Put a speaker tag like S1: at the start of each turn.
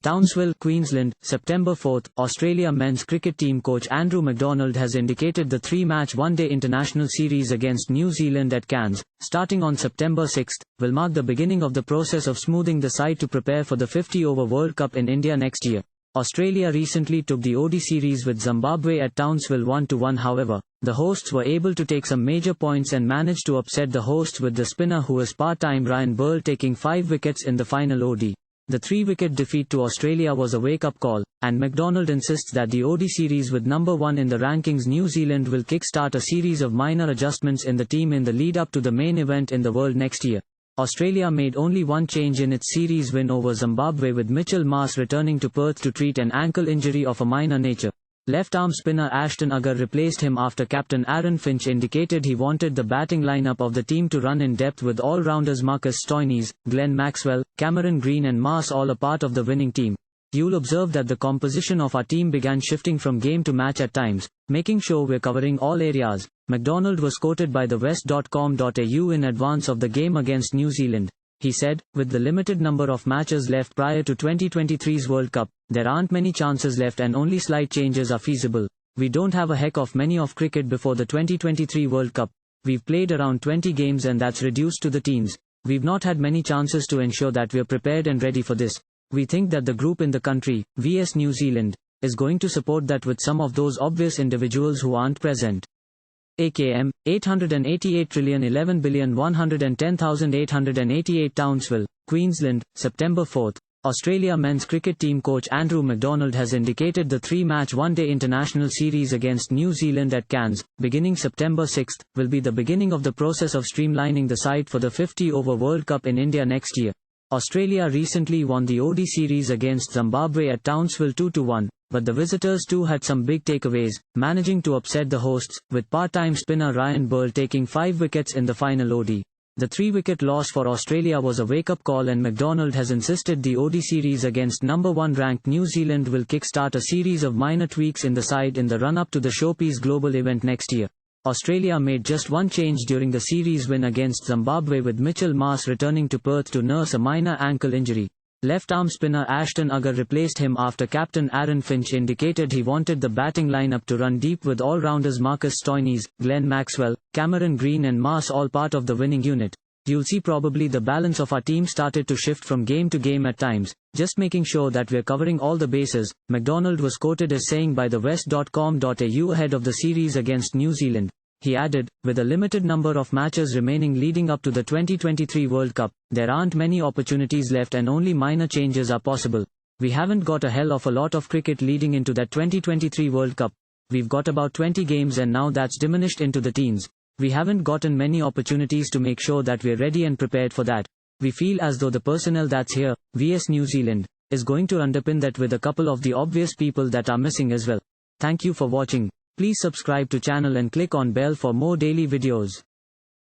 S1: Townsville, Queensland, September 4. Australia men's cricket team coach Andrew McDonald has indicated the three-match one-day international series against New Zealand at Cairns, starting on September 6, will mark the beginning of the process of smoothing the side to prepare for the 50-over World Cup in India next year. Australia recently took the ODI series with Zimbabwe at Townsville 1-1. However, the hosts were able to take some major points and managed to upset the hosts, with the spinner who is part-time Ryan Burl taking 5 wickets in the final ODI. The 3-wicket defeat to Australia was a wake-up call, and McDonald insists that the ODI series with number 1 in the rankings New Zealand will kick-start a series of minor adjustments in the team in the lead-up to the main event in the world next year. Australia made only one change in its series win over Zimbabwe, with Mitchell Marsh returning to Perth to treat an ankle injury of a minor nature. Left-arm spinner Ashton Agar replaced him after captain Aaron Finch indicated he wanted the batting lineup of the team to run in depth, with all-rounders Marcus Stoinis, Glenn Maxwell, Cameron Green and Marsh all a part of the winning team. You'll observe that the composition of our team began shifting from game to match at times, making sure we're covering all areas. McDonald was quoted by the West.com.au in advance of the game against New Zealand. He said, "With the limited number of matches left prior to 2023's World Cup, there aren't many chances left and only slight changes are feasible. We don't have a heck of many of cricket before the 2023 World Cup. We've played around 20 games and that's reduced to the teens. We've not had many chances to ensure that we're prepared and ready for this. We think that the group in the country, vs New Zealand, is going to support that with some of those obvious individuals who aren't present." AKM, 888,110,888 Townsville, Queensland, September 4. Australia men's cricket team coach Andrew McDonald has indicated the three-match one-day international series against New Zealand at Cairns, beginning September 6, will be the beginning of the process of streamlining the side for the 50-over World Cup in India next year. Australia recently won the ODI series against Zimbabwe at Townsville 2-1, but the visitors too had some big takeaways, managing to upset the hosts, with part-time spinner Ryan Burl taking 5 wickets in the final ODI. The 3-wicket loss for Australia was a wake-up call, and McDonald has insisted the ODI series against number 1 ranked New Zealand will kick-start a series of minor tweaks in the side in the run-up to the Showpiece Global event next year. Australia made just one change during the series win against Zimbabwe, with Mitchell Marsh returning to Perth to nurse a minor ankle injury. Left-arm spinner Ashton Agar replaced him after captain Aaron Finch indicated he wanted the batting lineup to run deep, with all-rounders Marcus Stoinis, Glenn Maxwell, Cameron Green and Marsh all part of the winning unit. You'll see probably the balance of our team started to shift from game to game at times, just making sure that we're covering all the bases. McDonald was quoted as saying by the West.com.au ahead of the series against New Zealand. He added, "With a limited number of matches remaining leading up to the 2023 World Cup, there aren't many opportunities left and only minor changes are possible. We haven't got a hell of a lot of cricket leading into that 2023 World Cup. We've got about 20 games and now that's diminished into the teens. We haven't gotten many opportunities to make sure that we're ready and prepared for that. We feel as though the personnel that's here, vs New Zealand, is going to underpin that, with a couple of the obvious people that are missing as well." Thank you for watching. Please subscribe to channel and click on bell for more daily videos.